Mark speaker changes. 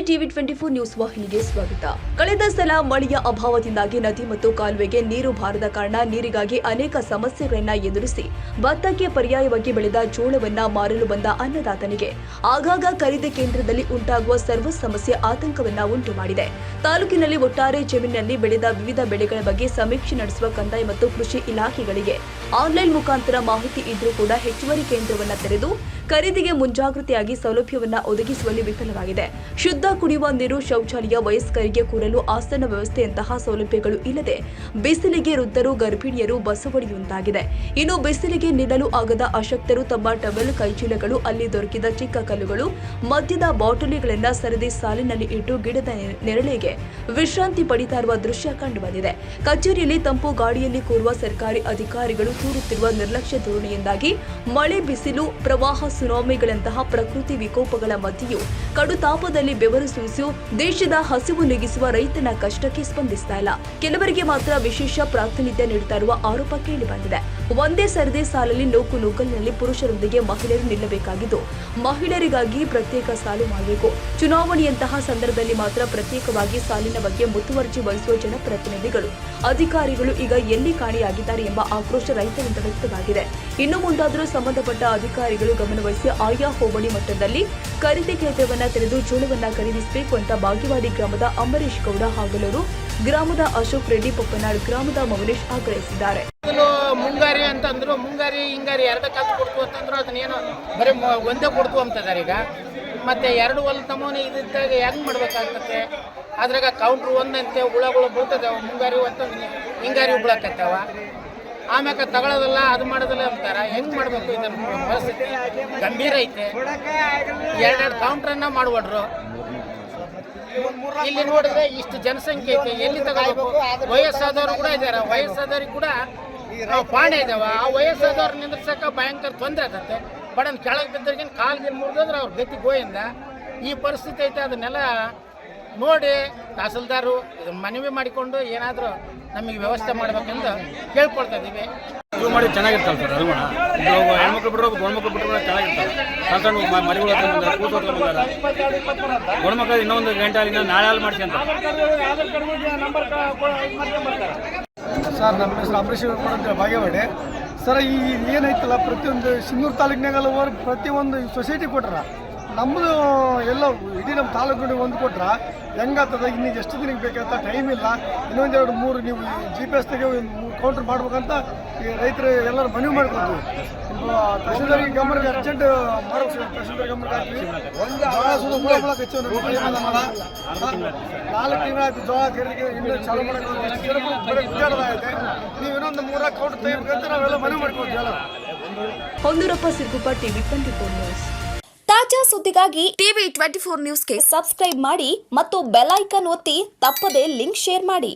Speaker 1: TV 24 news ವಾಹಿನಿಗೆ ಸ್ವಾಗತ. ಕಳೆದ ಸಲ ಮಳೆಯ ಅಭಾವದಿಂದಾಗಿ ನದಿ ಮತ್ತು ಕಾಲುವೆಗೆ ನೀರು ಬಾರದ ಕಾರಣ ನೀರಿಗಾಗಿ ಅನೇಕ ಸಮಸ್ಯೆಗಳನ್ನ ಎದುರಿಸಿ ಭತ್ತಕ್ಕೆ ಪರ್ಯಾಯವಾಗಿ ಬೆಳೆದ ಜೋಳವನ್ನ ಮಾರಲು ಬಂದ ಅನ್ನದಾತನಿಗೆ ಆಗಾಗ ಖರೀದಿ ಕೇಂದ್ರದಲ್ಲಿ ಉಂಟಾಗುವ ಸರ್ವ ಸಮಸ್ಯೆ ಆತಂಕವನ್ನ ಉಂಟು ಮಾಡಿದೆ. ತಾಲೂಕಿನಲ್ಲಿ ಒಟ್ಟಾರೆ ಜಮೀನಿನಲ್ಲಿ ಬೆಳೆದ ವಿವಿಧ ಬೆಳೆಗಳ ಬಗ್ಗೆ ಸಮೀಕ್ಷೆ ನಡೆಸುವ ಕಂದಾಯ ಮತ್ತು ಕೃಷಿ ಇಲಾಖೆಗಳಿಗೆ ಆನ್ಲೈನ್ ಮುಖಾಂತರ ಮಾಹಿತಿ ಇದ್ರೂ ಕೂಡ ಹೆಚ್ಚುವರಿ ಕೇಂದ್ರವನ್ನ ತೆರೆದು ಖರೀದಿಗೆ ಮುಂಜಾಗ್ರತೆಯಾಗಿ ಸೌಲಭ್ಯವನ್ನ ಒದಗಿಸುವಲ್ಲಿ ವಿಫಲವಾಗಿದೆ. ಶುದ್ಧ ಕುಡಿಯುವ ನೀರು, ಶೌಚಾಲಯ, ವಯಸ್ಕರಿಗೆ ಕೂರಲು ಆಸನ ವ್ಯವಸ್ಥೆಯಂತಹ ಸೌಲಭ್ಯಗಳು ಇಲ್ಲದೆ ಬಿಸಿಲಿಗೆ ವೃದ್ಧರು, ಗರ್ಭಿಣಿಯರು ಬಸವಳಿಯುವಂತಾಗಿದೆ. ಇನ್ನು ಬಿಸಿಲಿಗೆ ನಿಲ್ಲಲು ಆಗದ ಅಶಕ್ತರು ತಮ್ಮ ಟವೆಲ್, ಕೈಚೀಲಗಳು, ಅಲ್ಲಿ ದೊರಕಿದ ಚಿಕ್ಕ ಕಲ್ಲುಗಳು, ಮದ್ಯದ ಬಾಟಲಿಗಳನ್ನ ಸರದಿ ಸಾಲಿನಲ್ಲಿ ಇಟ್ಟು ಗಿಡದ ನೆರಳಿಗೆ ವಿಶ್ರಾಂತಿ ಪಡಿತಾ ಇರುವ ದೃಶ್ಯ ಕಂಡುಬಂದಿದೆ. ಕಚೇರಿಯಲ್ಲಿ ತಂಪು ಗಾಡಿಯಲ್ಲಿ ಕೂರುವ ಸರ್ಕಾರಿ ಅಧಿಕಾರಿಗಳು ತೋರುತ್ತಿರುವ ನಿರ್ಲಕ್ಷ್ಯ ಧೋರಣೆಯಿಂದಾಗಿ ಮಳೆ, ಬಿಸಿಲು, ಪ್ರವಾಹ, ಸುನಾಮಿಗಳಂತಹ ಪ್ರಕೃತಿ ವಿಕೋಪಗಳ ಮಧ್ಯೆಯೂ ಕಡುತಾಪದಲ್ಲಿ ಬೆವರು ಸೂಸು ದೇಶದ ಹಸಿವು ನೀಗಿಸುವ ರೈತನ ಕಷ್ಟಕ್ಕೆ ಸ್ಪಂದಿಸ್ತಾ ಇಲ್ಲ. ಕೆಲವರಿಗೆ ಮಾತ್ರ ವಿಶೇಷ ಪ್ರಾತಿನಿಧ್ಯ ನೀಡುತ್ತಾ ಇರುವ ಆರೋಪ ಕೇಳಿಬಂದಿದೆ. ಒಂದೇ ಸರದಿ ಸಾಲಲ್ಲಿ ನೂಕು ನುಗ್ಗಲಿನಲ್ಲಿ ಪುರುಷರೊಂದಿಗೆ ಮಹಿಳೆಯರು ನಿಲ್ಲಬೇಕಾಗಿದ್ದು, ಮಹಿಳೆಯರಿಗಾಗಿ ಪ್ರತ್ಯೇಕ ಸಾಲು ಮಾಡಬೇಕು. ಚುನಾವಣೆಯಂತಹ ಸಂದರ್ಭದಲ್ಲಿ ಮಾತ್ರ ಪ್ರತ್ಯೇಕವಾಗಿ ಸಾಲಿನ ಬಗ್ಗೆ ಮುತುವರ್ಜಿ ವಹಿಸುವ ಜನಪ್ರತಿನಿಧಿಗಳು, ಅಧಿಕಾರಿಗಳು ಈಗ ಎಲ್ಲಿ ಕಾಣೆಯಾಗಿದ್ದಾರೆ ಎಂಬ ಆಕ್ರೋಶ ರೈತರಿಂದ ವ್ಯಕ್ತವಾಗಿದೆ. ಇನ್ನು ಮುಂದಾದರೂ ಸಂಬಂಧಪಟ್ಟ ಅಧಿಕಾರಿಗಳು ಗಮನವಹಿಸಿ ಆಯಾ ಹೋಬಳಿ ಮಟ್ಟದಲ್ಲಿ ಖರೀದಿ ಕೇಂದ್ರವನ್ನ ತೆರೆದು ಜೋಳವನ್ನ ಖರೀದಿಸಬೇಕು ಅಂತ ಬಾಗೇವಾಡಿ ಗ್ರಾಮದ ಅಂಬರೀಶ್ ಗೌಡ, ಹಾಗಲೂರು ಗ್ರಾಮದ ಅಶೋಕ್ ರೆಡ್ಡಿ, ಪಪ್ಪನಾಳ್ ಗ್ರಾಮದ ಮೌನೇಶ್ ಆಗ್ರಹಿಸಿದ್ದಾರೆ.
Speaker 2: ಮುಂಗಾರಿ ಅಂತಂದ್ರು, ಮುಂಗಾರಿ ಹಿಂಗಾರಿ ಎರಡು ಕಾಸು ಕೊಡ್ತು ಅಂತಂದ್ರು ಅದನ್ನೇನು ಬರೀ ಒಂದೇ ಕೊಡ್ತು ಅಂತಿದ್ದಾರೆ. ಈಗ ಮತ್ತೆ ಎರಡು ಹೊಲ ತಮ್ಮನೆ ಇದ್ದಾಗ ಹೆಂಗ್ ಮಾಡ್ಬೇಕಾಗ್ತದೆ? ಅದ್ರಾಗ ಕೌಂಟ್ರು ಒಂದಂತೆ ಹುಳಗಳು ಬೀಳ್ತದೆ, ಮುಂಗಾರಿ ಅಂತಂದ್ರೆ ಹಿಂಗಾರಿ ಉಗುಳಕತ್ತಾವ. ಆಮ್ಯಾಕ ತಗೊಳ್ಳೋದಲ್ಲ, ಅದು ಮಾಡೋದಿಲ್ಲ ಅಂತಾರ. ಹೆಂಗ್ ಮಾಡ್ಬೇಕು? ಇದನ್ನ ಪರಿಸ್ಥಿತಿ ಗಂಭೀರ ಐತೆ. ಎರಡೆರಡು ಕೌಂಟ್ರನ್ನ ಮಾಡ್ಬಿಡ್ರು. ಇಲ್ಲಿ ನೋಡಿದ್ರೆ ಇಷ್ಟು ಜನಸಂಖ್ಯೆ ಐತೆ, ಎಲ್ಲಿ ತಗೋಬೇಕು? ವಯಸ್ಸಾದವರು ಕೂಡ ಇದ್ದಾರೆ, ವಯಸ್ಸಾದವ್ರಿಗೆ ಕೂಡ ಪಾಣೆ ಇದಾವ. ಆ ವಯಸ್ಸಾದವ್ರು ನಿಂದ್ರಸಕ ಭಯಂಕರ ತೊಂದರೆ ಆಗತ್ತೆ. ಬಡನ್ ಕೆಳಗೆ ಬಿದ್ದವ್ರಿಗೆ ಕಾಲ್ಗೆ ಮುರಿದ್ರೆ ಅವ್ರ ಗತಿ ಗೋಯಿಂದ ಈ ಪರಿಸ್ಥಿತಿ ಐತೆ. ಅದನ್ನೆಲ್ಲ ನೋಡಿ ತಹಸೀಲ್ದಾರು ಇದನ್ನ ಮನವಿ ಮಾಡಿಕೊಂಡು ಏನಾದರೂ ನಮಗೆ ವ್ಯವಸ್ಥೆ ಮಾಡ್ಬೇಕೆಂದು ಕೇಳ್ಕೊಳ್ತಾ ಇದ್ದೀವಿ.
Speaker 3: ಇದು ಮಾಡಿ ಚೆನ್ನಾಗಿರ್ತಾವೆ ಸರ್. ಅದು ಹೆಣ್ಮಕ್ಳು ಬಿಟ್ಟರು ಗಂಡ್ಮಕ್ಳು ಬಿಟ್ಟರು ಚೆನ್ನಾಗಿರ್ತಾವೆ. ಸಣ್ಣ ಸಣ್ಣ ಮರಿಗಳು ಹತ್ರ ಬಂದಾರೆ, ಕೂತು ಹತ್ರ ಬಂದಾರೆ. ಗಂಡ್ಮಕ್ಳು ಇನ್ನೊಂದು ಗಂಟೆ ಇನ್ನು ನಾಳೆ ಹಾಲು ಮಾಡಿಸಿ ಅಂತ
Speaker 4: ಸರ್. ನಮ್ಮ ಹೆಸರು ಅಂಬರೀಶ್ ಅಂತ ಬಾಗೇವಾಡಿ ಸರ್. ಈ ಏನೈತಲ್ಲ ಪ್ರತಿಯೊಂದು ಸಿನ್ನೂರು ತಾಲೂಕಿನಾಗಲ್ಲ ಪ್ರತಿಯೊಂದು ಸೊಸೈಟಿ ಕೊಟ್ರ, ನಮ್ಮದು ಎಲ್ಲ ಇಡೀ ನಮ್ಮ ತಾಲೂಕಿನ ಒಂದು ಕೊಟ್ರ ಹೆಂಗಾಗ್ತದೆ? ಇನ್ನು ಎಷ್ಟು ದಿನಕ್ಕೆ ಬೇಕಂತ ಟೈಮ್ ಇಲ್ಲ. ಇನ್ನೊಂದೆರಡು ಮೂರು ನೀವು GPS ತೆಗೆ 3 ಕೌಂಟ್ರ್ ಮಾಡ್ಬೇಕಂತ ಈ ರೈತರು ಎಲ್ಲರೂ ಮನವಿ ಮಾಡ್ಕೊತೀವಿ. ತಹಸೀಲ್ದಾರಿಗೆ ಗಮನಕ್ಕೆ ಅರ್ಜೆಂಟ್ ಮಾಡ್ಬೇಕು ಸರ್. ತಹಸೀಲ್ದಾರ್ ಗಮನಕ್ಕೆ ಹಾಕಿ ಜೋಳ ಸುದ ಮುಳಕ್ಕೆ ಹಚ್ಚೋ 4 ತಿಂಗಳಾಯ್ತು ಜೋಳ ಖರೀದಿಗೆ ಇನ್ನೂ ಚಾಲು ಮಾಡೋಕೆ ಉದ್ದಾಡದಾಗೈತೆ. ನೀವು ಇನ್ನೊಂದು 3 ಕೌಂಟ್ರ್ ತೆಗಿಬೇಕಂತ ನಾವೆಲ್ಲ ಮನವಿ ಮಾಡ್ಕೊತೀವಿ ಎಲ್ಲ.
Speaker 1: ಹೊಂದೂರಪ್ಪ ಸಿರ್ಗುಪ್ಪ, ಟಿವಿ 24 ನ್ಯೂಸ್.
Speaker 5: ತಾಜಾ ಸುದ್ದಿಗಾಗಿ ಟಿವಿ 24 ನ್ಯೂಸ್ಗೆ ಸಬ್ಸ್ಕ್ರೈಬ್ ಮಾಡಿ ಮತ್ತು ಬೆಲ್ ಐಕಾನ್ ಒತ್ತಿ ತಪ್ಪದೇ ಲಿಂಕ್ ಶೇರ್ ಮಾಡಿ.